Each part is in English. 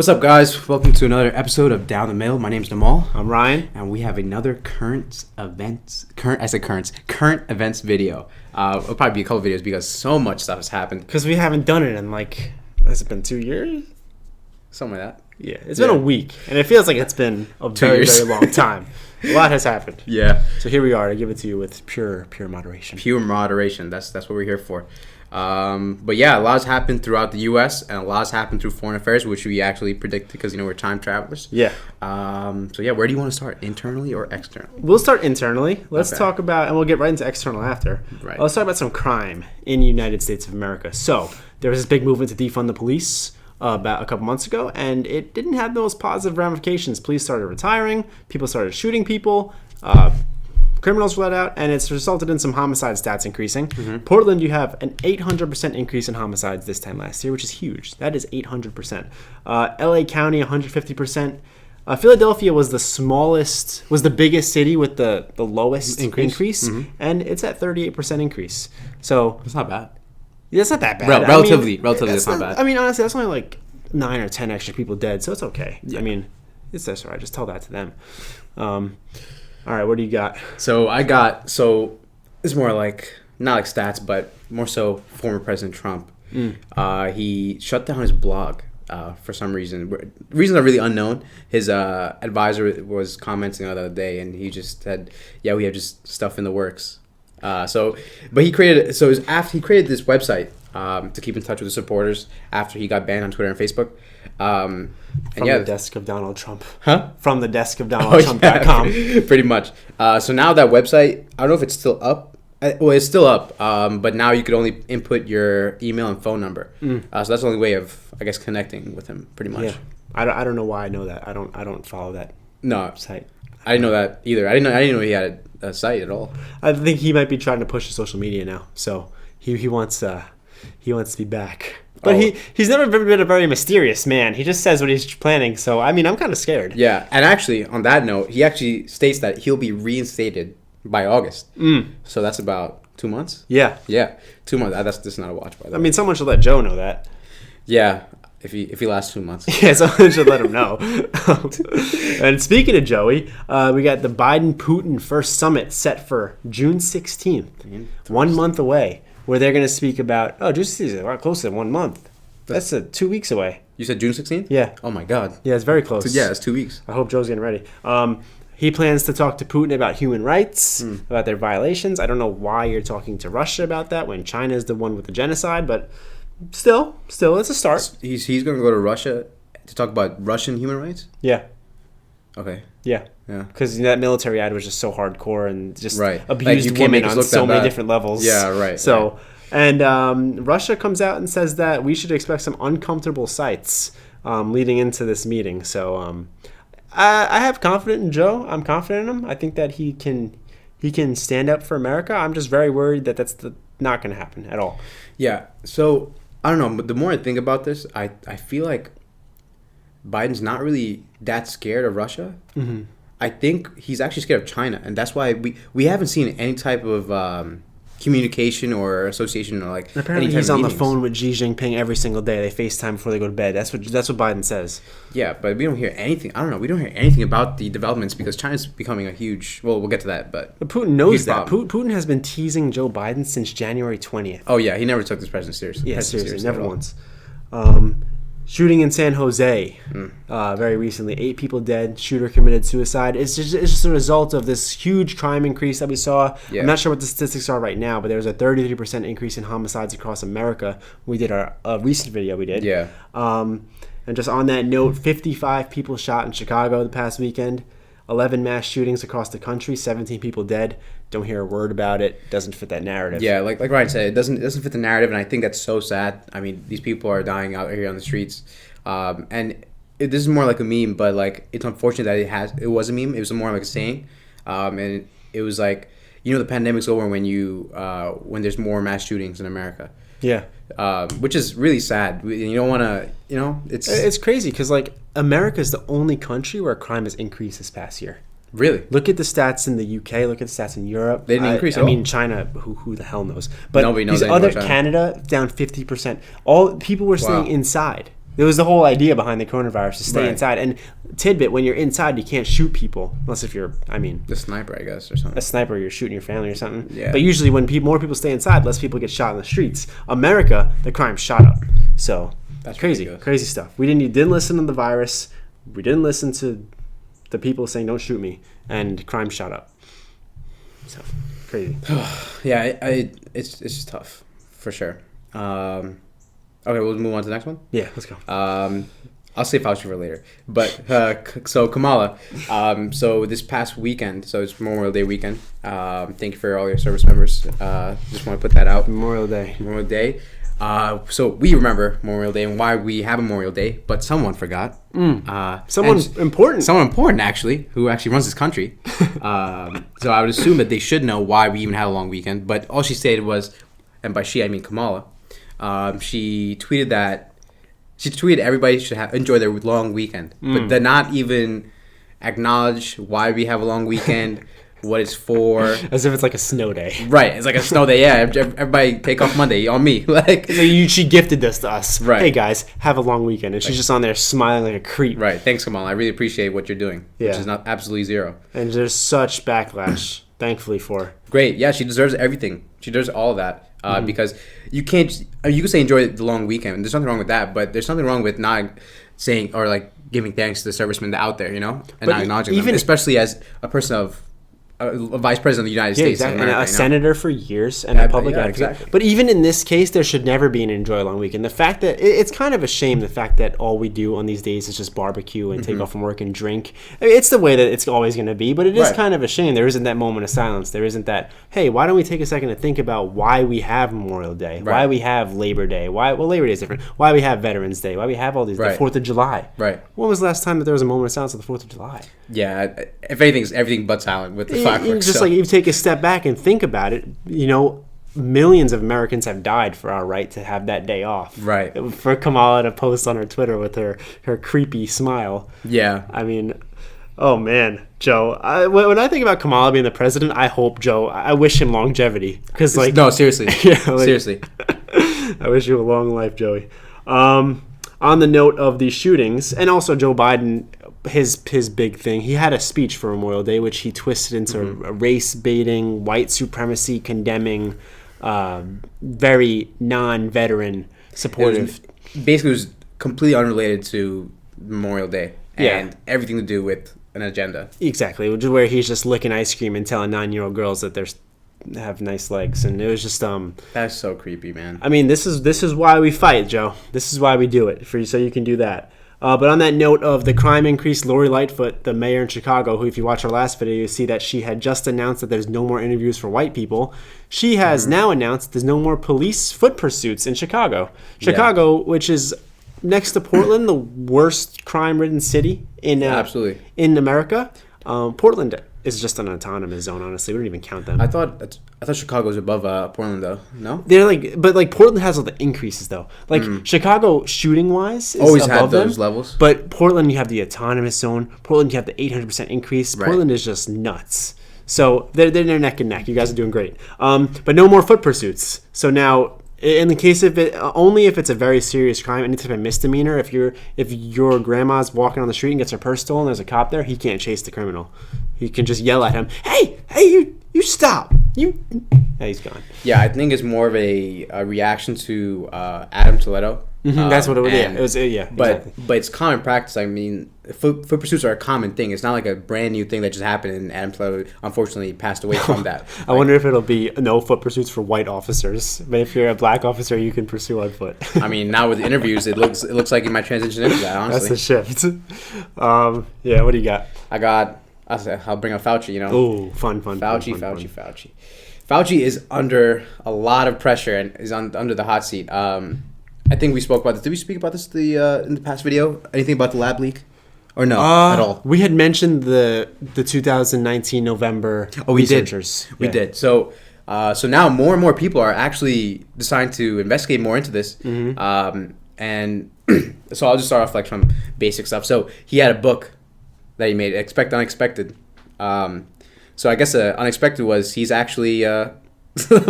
What's up, guys? Welcome to another episode of Down the Middle. My name's Nomal. I'm Ryan, and we have another current events video. It'll probably be a couple videos because so much stuff has happened. because we haven't done it in has it been 2 years? Something like that. Yeah, it's been a week, and it feels like it's been a very long time. A lot has happened. Yeah. So here we are to give it to you with pure moderation. Pure moderation. That's what we're here for. But yeah, a lot has happened throughout the U.S. and a lot has happened through foreign affairs, which we actually predicted because we're time travelers. Yeah. So yeah, where do you want to start? Internally or externally? We'll start internally. Let's Okay. talk about, and we'll get right into external after. Right. Let's talk about some crime in the United States of America. So there was this big movement to defund the police about a couple months ago, and it didn't have the most positive ramifications. Police started retiring, people started shooting people, criminals were let out, and it's resulted in some homicide stats increasing. Mm-hmm. Portland, you have an 800% increase in homicides this time last year, which is huge. That is 800%. LA County, 150%. Philadelphia was the biggest city with the lowest increase mm-hmm. and it's at 38% increase. So It's not bad. That's not that bad. Relatively, that's not bad. I mean, honestly, that's only like 9 or 10 extra people dead, so it's okay. Yeah. I mean, it's all right. Just tell that to them. All right, what do you got? So it's more like, not like stats, but more so former President Trump. He shut down his blog for some reason. Reasons are really unknown. His advisor was commenting the other day, and he just said, yeah, we have just stuff in the works. He created this website to keep in touch with the supporters after he got banned on Twitter and Facebook. From the desk of Donald Trump. Huh? From the desk of DonaldTrump.com. Yeah, pretty much. So now that website, I don't know if it's still up. Well, it's still up, but now you could only input your email and phone number. So that's the only way of, I guess, connecting with him, pretty much. Yeah. I don't know why I know that. I don't follow that site. I didn't know that either. I didn't know he had a site at all. I think he might be trying to push his social media now. So he wants to be back. But he's never been a very mysterious man. He just says what he's planning. So, I mean, I'm kind of scared. Yeah. And actually, on that note, he actually states that he'll be reinstated by August. So that's about 2 months? Yeah. Yeah. 2 months. That's not a watch, by the way. I mean, someone should let Joe know that. Yeah. If he lasts 2 months. Yeah, someone should let him know. And speaking of Joey, we got the Biden-Putin first summit set for June 16th. 1 month away. Where they're going to speak about, June 16th is a lot closer than 1 month. That's 2 weeks away. You said June 16th? Yeah. Oh, my God. Yeah, it's very close. Yeah, it's 2 weeks. I hope Joe's getting ready. He plans to talk to Putin about human rights, about their violations. I don't know why you're talking to Russia about that when China is the one with the genocide, but still, it's a start. He's going to go to Russia to talk about Russian human rights? Yeah. Okay. Yeah. Because that military ad was just so hardcore and just abused like women on so many different levels. Yeah, right. So, and Russia comes out and says that we should expect some uncomfortable sights leading into this meeting. So, I have confidence in Joe. I'm confident in him. I think that he can stand up for America. I'm just very worried that that's not going to happen at all. Yeah. So, I don't know. But the more I think about this, I feel like Biden's not really that scared of Russia. Mm-hmm. I think he's actually scared of China, and that's why we haven't seen any type of communication or association or like. Apparently, he's on the phone with Xi Jinping every single day. They FaceTime before they go to bed. That's what Biden says. Yeah, but we don't hear anything. I don't know. We don't hear anything about the developments because China's becoming a huge. Well, we'll get to that, but Putin knows that. Putin has been teasing Joe Biden since January 20th. Oh yeah, he never took this president seriously. Yeah, seriously, never once. Shooting in San Jose very recently. 8 people dead. Shooter committed suicide. It's just a result of this huge crime increase that we saw. Yeah. I'm not sure what the statistics are right now, but there was a 33% increase in homicides across America. We did our recent video we did. Yeah. And just on that note, 55 people shot in Chicago the past weekend. 11 mass shootings across the country. 17 people dead. Don't hear a word about it. Doesn't fit that narrative. Yeah, like Ryan said, it doesn't fit the narrative, and I think that's so sad. I mean, these people are dying out here on the streets, and this is more like a meme, but like it's unfortunate that it was a meme. It was more like a saying, and it was like, the pandemic's over when there's more mass shootings in America. Yeah. Which is really sad. You don't want to, It's crazy because like America is the only country where crime has increased this past year. Really? Look at the stats in the UK. Look at the stats in Europe. They didn't increase at all? I mean, China, who the hell knows? But nobody knows these other Canada, down 50%. All people were staying inside. It was the whole idea behind the coronavirus to stay Right. inside. And tidbit, when you're inside, you can't shoot people unless if you're, The sniper, I guess, or something. a sniper, you're shooting your family or something. Yeah. But usually when more people stay inside, less people get shot in the streets. America, the crime shot up. So That's crazy, ridiculous. crazy stuff. We didn't listen to the virus. We didn't listen to the people saying don't shoot me, and crime shot up. So crazy. Yeah, it's just tough for sure. Okay, we'll move on to the next one. Yeah, let's go. I'll save Fauci for later. But so Kamala, so this past weekend, so it's Memorial Day weekend. Thank you for all your service members. Just want to put that out. Memorial Day. Memorial Day. So we remember Memorial Day and why we have a Memorial Day, but someone forgot. Someone important. Someone important, actually, who actually runs this country. So I would assume that they should know why we even had a long weekend. But all she stated was, and by she I mean Kamala, she tweeted everybody should enjoy their long weekend, but then not even acknowledge why we have a long weekend, what it's for. As if it's like a snow day. Right, it's like a snow day. Yeah, everybody take off Monday on me. Like, So she gifted this to us. Right. Hey guys, have a long weekend, and she's just on there smiling like a creep. right. Thanks, Kamala. I really appreciate what you're doing, which Yeah. is not absolutely zero. And there's such backlash, thankfully for her. Great. Yeah, she deserves everything. She deserves all of that. Because you can't. You can say enjoy the long weekend. There's nothing wrong with that. But there's something wrong with not saying or like giving thanks to the servicemen out there, and But not acknowledging them, especially as a person of a vice president of the United States, exactly. of America, And a senator for years and a public advocate. Exactly. But even in this case, there should never be an enjoy a long weekend. The fact that it's kind of a shame, the fact that all we do on these days is just barbecue and take off from work and drink. I mean, it's the way that it's always going to be, but it is Right. kind of a shame. There isn't that moment of silence. There isn't that, hey, why don't we take a second to think about why we have Memorial Day, why Right. we have Labor Day, Labor Day is different, why we have Veterans Day, why we have all these, Right. the 4th of July. Right. When was the last time that there was a moment of silence on the 4th of July? Yeah. If anything, it's everything but silent with the fireworks. Just so. like you take a step back and think about it, millions of Americans have died for our right to have that day off. Right. For Kamala to post on her Twitter with her creepy smile. Yeah. I mean, oh man, Joe. When I think about Kamala being the president, I hope I wish him longevity. Because No, seriously. Seriously. I wish you a long life, Joey. On the note of these shootings, and also Joe Biden, his big thing, he had a speech for Memorial Day, which he twisted into race baiting, white supremacy condemning, very non-veteran supportive. Basically, it was completely unrelated to Memorial Day and everything to do with an agenda. Exactly, which is where he's just licking ice cream and telling 9-year-old girls that they have nice legs, and it was just That's so creepy, man. I mean, this is why we fight, Joe. This is why we do it, so you can do that. But on that note of the crime increase, Lori Lightfoot, the mayor in Chicago, who if you watch our last video, you see that she had just announced that there's no more interviews for white people. She has now announced there's no more police foot pursuits in Chicago. Chicago, which is next to Portland, the worst crime-ridden city in America. Portland is just an autonomous zone, honestly. We don't even count them. I thought Chicago was above Portland, though. No, They're but Portland has all the increases though. Chicago, shooting wise, is always above had those them, levels. But Portland, you have the autonomous zone. Portland, you have the 800% increase. Right. Portland is just nuts. So they're neck and neck. You guys are doing great. But no more foot pursuits. So now, in the case of it, only if it's a very serious crime, any type of misdemeanor. If your grandma's walking on the street and gets her purse stolen, there's a cop there. He can't chase the criminal. He can just yell at him, "Hey, you stop! Yeah, he's gone." Yeah, I think it's more of a reaction to Adam Toledo. That's what it was. Yeah, it was. But it's common practice. I mean, foot pursuits are a common thing. It's not like a brand new thing that just happened, and Adam Toledo unfortunately passed away from that. I wonder if it'll be no foot pursuits for white officers, but if you're a black officer, you can pursue on foot. I mean, now with the interviews, it looks like you might transition into that. Honestly, That's the shift. What do you got? I'll bring up Fauci. Oh, fun. Fauci is under a lot of pressure and is under the hot seat. I think we spoke about this. Did we speak about this in the past video? Anything about the lab leak? Or no, at all? We had mentioned the 2019 November researchers. We did. So now more and more people are actually deciding to investigate more into this. And so I'll just start off like from basic stuff. So he had a book that he made, Expect Unexpected. So I guess unexpected was he's actually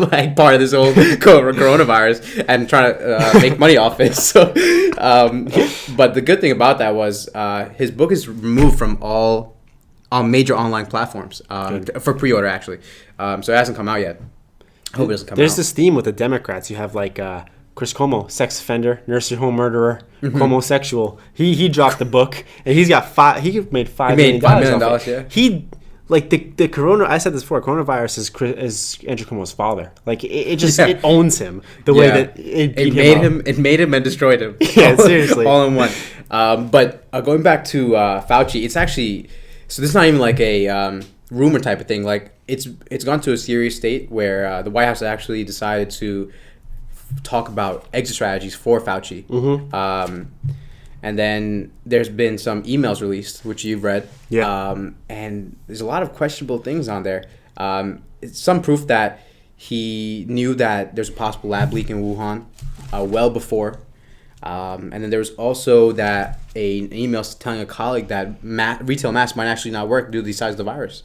like part of this whole coronavirus and trying to make money off it. So, but the good thing about that was his book is removed from all major online platforms for pre-order actually. So it hasn't come out yet. I hope it doesn't come out. There's this theme with the Democrats. You have like Chris Cuomo, sex offender, nursery home murderer, homosexual. He dropped the book and he's got he made $5 million. Yeah. He like the corona. I said this before. Coronavirus is Andrew Cuomo's father. Like it owns him the way that it made him and destroyed him. Yeah, seriously, all in one. But going back to Fauci, it's actually so this is not even like a rumor type of thing. Like it's gone to a serious state where the White House actually decided to talk about exit strategies for Fauci. And then there's been some emails released, which you've read. Yeah. And there's a lot of questionable things on there. It's some proof that he knew that there's a possible lab leak in Wuhan well before. And then there was also that an email telling a colleague that retail masks might actually not work due to the size of the virus,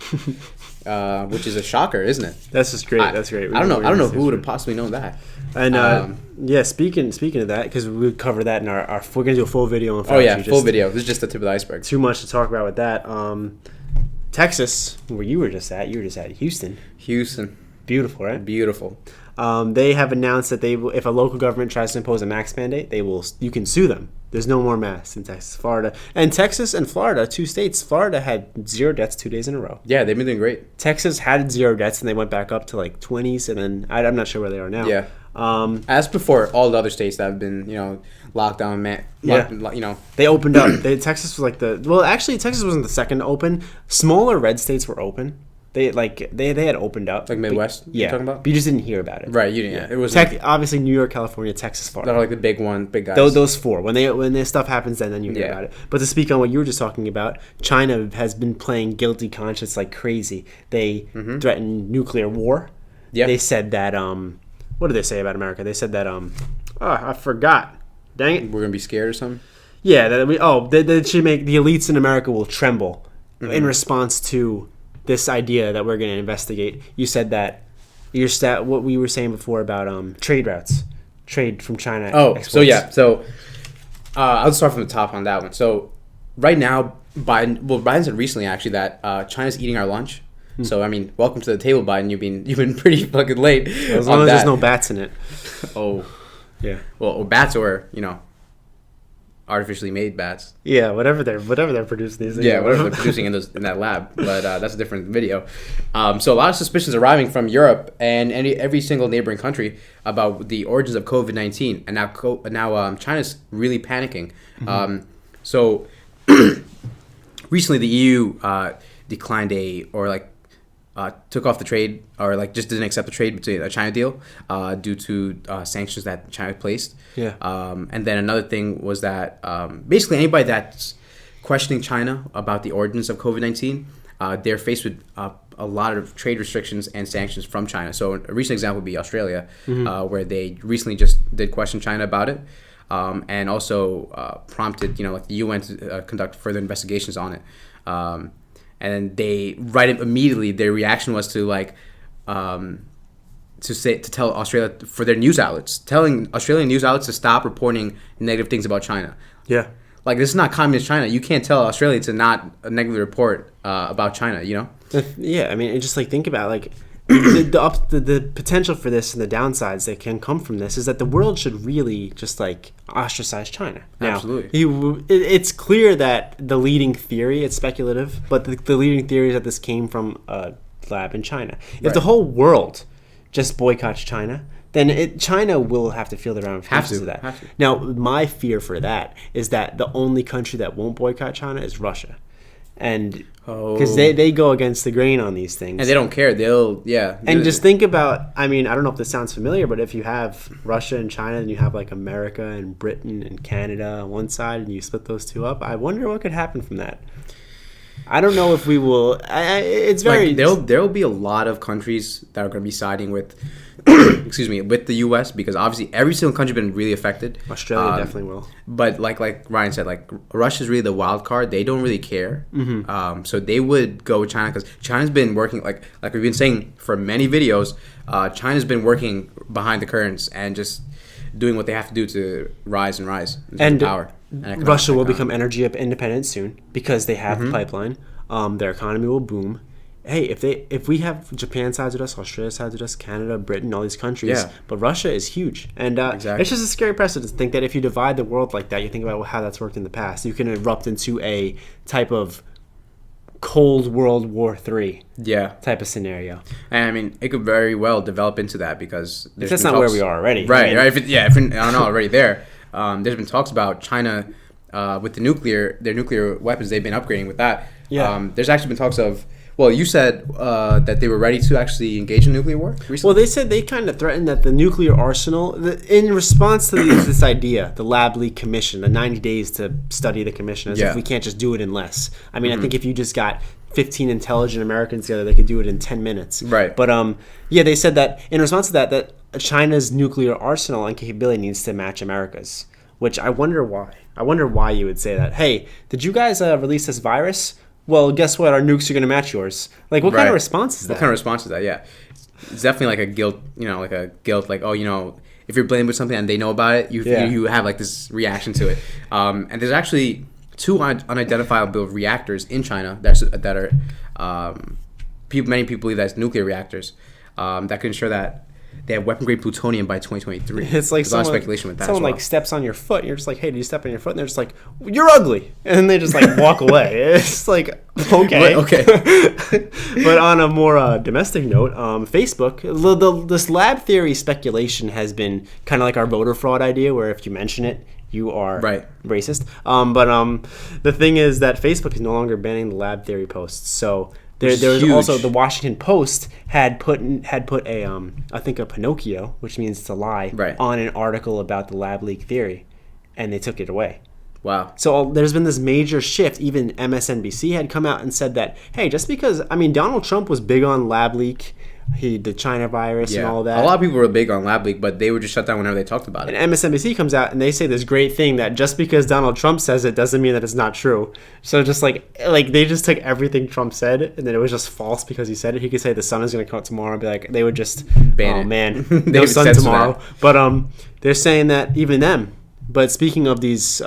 which is a shocker, isn't it? That's just great. That's great. I don't know who would have possibly known that. And speaking of that, because we cover that in our we're gonna do a full video on Fauci. Oh yeah, full video. This is just the tip of the iceberg. Too much to talk about with that. Texas, where you were just at Houston. Beautiful, right? Beautiful. They have announced that if a local government tries to impose a mask mandate, you can sue them. There's no more masks in Texas, Florida. And Texas and Florida, 2 states. Florida had 0 deaths 2 days in a row. Yeah, they've been doing great. Texas had 0 deaths, and they went back up to like 20s, and then I'm not sure where they are now. Yeah. As before, all the other states that have been, locked down, They opened up. Texas was actually, Texas wasn't the second to open. Smaller red states were open. They had opened up. Like Midwest? Yeah. You're talking about? But you just didn't hear about it. Right, you didn't. Yeah. It was obviously New York, California, Texas, Florida. They're like the big guys. Those 4. When this stuff happens, then you hear about it. But to speak on what you were just talking about, China has been playing guilty conscience like crazy. They threatened nuclear war. Yeah. They said that what did they say about America? They said that I forgot. Dang it. We're gonna be scared or something? Yeah, that should make the elites in America will tremble in response to this idea that we're going to investigate. You said that what we were saying before about trade routes, trade from China. Oh, exports. So I'll start from the top on that one. So right now, Biden said recently actually that China's eating our lunch. So I mean, welcome to the table, Biden. You've been pretty fucking late. As long as there's no bats in it. Oh, yeah. Well, or bats or artificially made bats. Yeah, whatever they're producing these days. Yeah, whatever they're producing in that lab. But that's a different video. So a lot of suspicions arriving from Europe and every single neighboring country about the origins of COVID-19, and now China's really panicking. So recently the EU declined took off the trade or just didn't accept the trade between a China deal due to sanctions that China placed. Yeah. And then another thing was that basically anybody that's questioning China about the origins of COVID-19, they're faced with a lot of trade restrictions and sanctions from China. So a recent example would be Australia, where they recently just did question China about it, and also prompted the UN to conduct further investigations on it. And they immediately their reaction was to tell Australia for their news outlets, telling Australian news outlets to stop reporting negative things about China. Yeah. Like, this is not communist China. You can't tell Australia to not negatively report about China, Yeah, I mean, just think about the potential for this and the downsides that can come from this is that the world should really just ostracize China. Now, absolutely. It's clear that the leading theory, it's speculative, but the leading theory is that this came from a lab in China. If the whole world just boycotts China, then China will have to feel the ramifications of that. Now, my fear for that is that the only country that won't boycott China is Russia. And because they go against the grain on these things, and they don't care. And just think about, I mean, I don't know if this sounds familiar, but if you have Russia and China, and you have America and Britain and Canada on one side, and you split those two up, I wonder what could happen from that. I don't know if we will. It's very. Like, there'll be a lot of countries that are going to be siding with, excuse me, with the U.S. because obviously every single country has been really affected. Australia definitely will. But like Ryan said, like Russia's really the wild card. They don't really care. So they would go with China because China's been working like we've been saying for many videos. China's been working behind the curtains and just doing what they have to do to rise and power. And Russia will become energy independent soon because they have the pipeline. Their economy will boom. Hey, if we have Japan sides with us, Australia sides with us, Canada, Britain, all these countries, but Russia is huge, and it's just a scary precedent to think that if you divide the world like that, you think about how that's worked in the past, you can erupt into a type of Cold World War III type of scenario. And I mean, it could very well develop into that because if that's not where we are already, right? I mean, if we're not already there, there's been talks about China with their nuclear weapons. They've been upgrading with that. There's actually been talks of. Well, you said that they were ready to actually engage in nuclear war recently? Well, they said they kind of threatened that the nuclear arsenal, in response to this idea, the Lab Leak Commission, the 90 days to study the commission, as if we can't just do it in less. I mean, I think if you just got 15 intelligent Americans together, they could do it in 10 minutes. Right. But, they said that in response to that China's nuclear arsenal and capability needs to match America's, which I wonder why. I wonder why you would say that. Hey, did you guys release this virus? Well, guess what? Our nukes are going to match yours. Like, what kind of response is that? What kind of response is that? Yeah. It's definitely like a guilt, like, oh, if you're blamed with something and they know about it, you have like this reaction to it. And there's actually 2 unidentifiable reactors in China that are many people believe that's nuclear reactors that can ensure that they have weapon-grade plutonium by 2023. It's like there's a lot of speculation with that. Someone like steps on your foot, and you're just like, "Hey, did you step on your foot?" And they're just like, "You're ugly," and then they just like walk away. It's like, okay, But on a more domestic note, Facebook, this lab theory speculation has been kind of like our voter fraud idea, where if you mention it, you are racist. But the thing is that Facebook is no longer banning the lab theory posts, so. There was also the Washington Post had put a I think a Pinocchio, which means it's a lie, on an article about the lab leak theory, and they took it away. Wow. So there's been this major shift. Even MSNBC had come out and said that, hey, just because Donald Trump was big on lab leak, the China virus and all that. A lot of people were big on lab leak, but they were just shut down whenever they talked about it. And MSNBC comes out and they say this great thing that just because Donald Trump says it doesn't mean that it's not true. So just like they just took everything Trump said and then it was just false because he said it. He could say the sun is going to come out tomorrow and be like, they would just ban it. Man, no sun tomorrow. But they're saying that even them. But speaking of these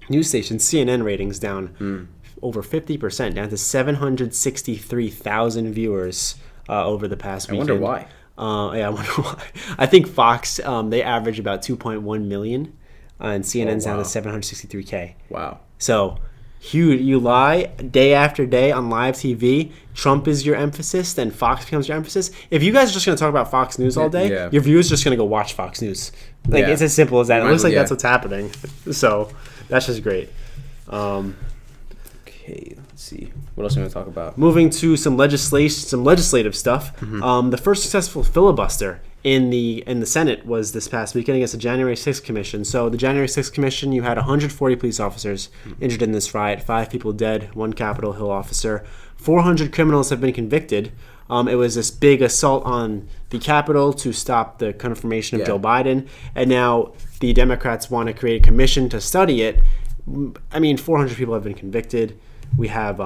news stations, CNN ratings down over 50%, down to 763,000 viewers. Over the past weekend. I wonder why. I wonder why. I think Fox, they average about 2.1 million, and CNN's down to 763K. Wow. So, huge. You lie day after day on live TV. Trump is your emphasis, then Fox becomes your emphasis. If you guys are just going to talk about Fox News all day, your viewers are just going to go watch Fox News. It's as simple as that. It looks like that's what's happening. So, that's just great. Okay, let's see. What else are we going to talk about? Moving to some legislative stuff. The first successful filibuster in the Senate was this past weekend against the January 6th Commission. So the January 6th Commission, you had 140 police officers injured in this riot, 5 people dead, 1 Capitol Hill officer. 400 criminals have been convicted. It was this big assault on the Capitol to stop the confirmation of Joe Biden. And now the Democrats want to create a commission to study it. 400 people have been convicted. We have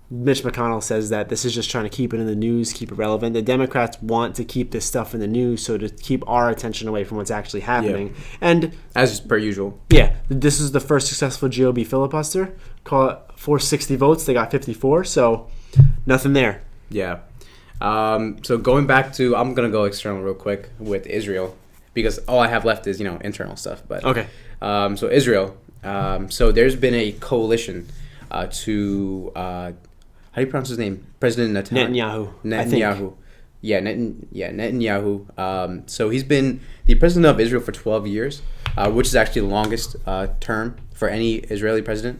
Mitch McConnell says that this is just trying to keep it in the news, keep it relevant. The Democrats want to keep this stuff in the news so to keep our attention away from what's actually happening. Yeah. And as per usual. Yeah, this is the first successful GOP filibuster. Call it 460 votes. They got 54, so nothing there. Yeah. So going back to, I'm going to go external real quick with Israel because all I have left is, internal stuff. But okay. So Israel. So there's been a coalition to how do you pronounce his name? President Netanyahu. Netanyahu. So he's been the president of Israel for 12 years, which is actually the longest term for any Israeli president.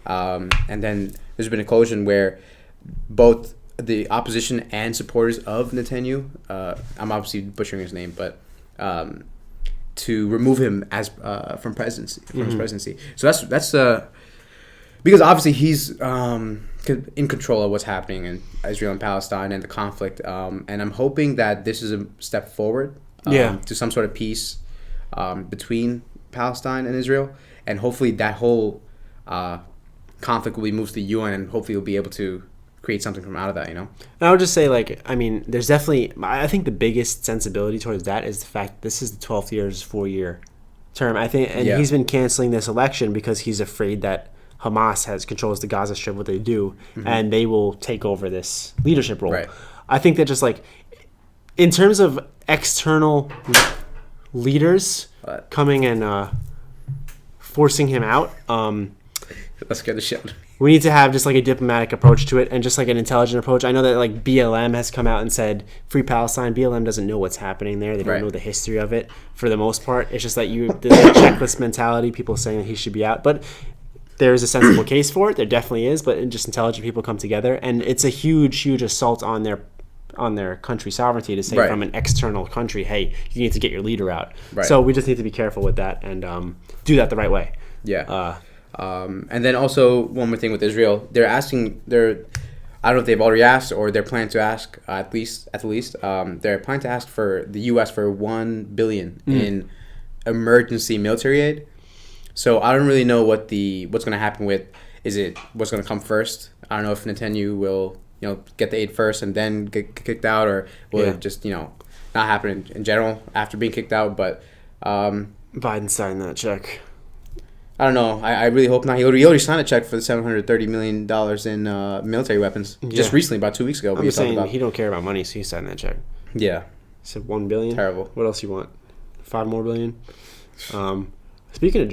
And then there's been a coalition where both the opposition and supporters of Netanyahu, I'm obviously butchering his name, but to remove him as from his presidency. So that's because obviously he's in control of what's happening in Israel and Palestine and the conflict. And I'm hoping that this is a step forward to some sort of peace between Palestine and Israel. And hopefully that whole conflict will be moved to the UN, and hopefully we'll be able to create something from out of that, And I would just say, there's definitely, I think the biggest sensibility towards that is the fact that this is the 12th year's 4-year term. I think, and he's been canceling this election because he's afraid that Hamas controls the Gaza Strip, what they do, and they will take over this leadership role. Right. I think that just in terms of external leaders coming and forcing him out, let's get the shit out of me. We need to have just a diplomatic approach to it and just an intelligent approach. I know that BLM has come out and said Free Palestine. BLM doesn't know what's happening there. They don't know the history of it for the most part. It's just that there's a checklist mentality, people saying that he should be out. But there's a sensible case for it. There definitely is, but just intelligent people come together. And it's a huge, huge assault on their country's sovereignty to say from an external country, hey, you need to get your leader out. Right. So we just need to be careful with that and do that the right way. Yeah. And then also one more thing with Israel, I don't know if they've already asked or they're planning to ask at least they're planning to ask for the U.S. for $1 billion in emergency military aid. So I don't really know what's going to happen with. Is it what's going to come first? I don't know if Netanyahu will get the aid first and then get kicked out, or will it just not happen in general after being kicked out? But Biden signed that check. I don't know. I really hope not. He already signed a check for the $730 million in military weapons just recently, about 2 weeks ago. I'm just saying he don't care about money, so he signed that check. Yeah. He said $1 billion. Terrible. What else you want? $5 more billion. Speaking of